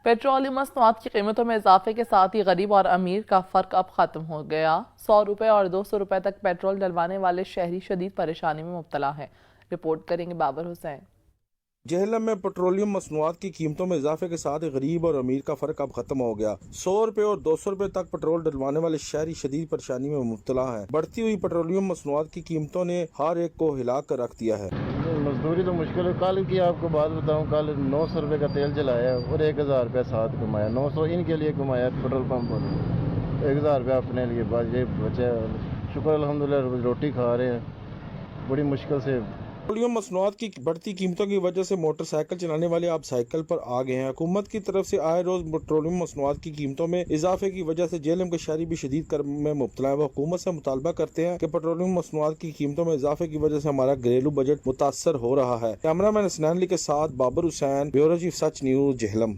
Petroleum مصنوعات کی قیمتوں میں اضافے کے ساتھ ہی غریب اور امیر کا فرق اب ختم ہو گیا۔ 100 روپے اور 200 روپے تک پیٹرول ڈلوانے والے شہری شدید پریشانی میں مبتلا ہیں۔ رپورٹ کریں گے بابر حسین۔ جہلم میں پیٹرولیم مصنوعات کی قیمتوں میں اضافے کے ساتھ غریب اور امیر کا فرق اب ختم ہو گیا۔ 100 روپے اور 200 روپے تک پیٹرول ڈلوانے والے شہری شدید پریشانی میں مبتلا ہیں۔ بڑھتی ہوئی پیٹرولیم مصنوعات کی قیمتوں نے ہر ایک کو ہلا کر رکھ دیا ہے۔ مزدوری تو مشکل ہے۔ کل کی آپ کو بات بتاؤں، کل 900 روپے کا تیل چلایا اور 1000 روپے ساتھ کمایا۔ 900 ان کے لیے کمایا پیٹرول پمپ پر، 1000 روپے اپنے لیے بس یہ بچا۔ شکر الحمدللہ روٹی کھا رہے ہیں بڑی مشکل سے۔ پیٹرولیم مصنوعات کی بڑھتی قیمتوں کی وجہ سے موٹر سائیکل چلانے والے اب سائیکل پر آ گئے ہیں۔ حکومت کی طرف سے آئے روز پیٹرولیم مصنوعات کی قیمتوں میں اضافے کی وجہ سے جہلم کے شہری بھی شدید کرب میں مبتلا ہیں۔ وہ حکومت سے مطالبہ کرتے ہیں کہ پیٹرولیم مصنوعات کی قیمتوں میں اضافے کی وجہ سے ہمارا گھریلو بجٹ متاثر ہو رہا ہے۔ کیمرہ مین حسنین علی کے ساتھ بابر حسین، بیورو چیف سچ نیوز، جہلم۔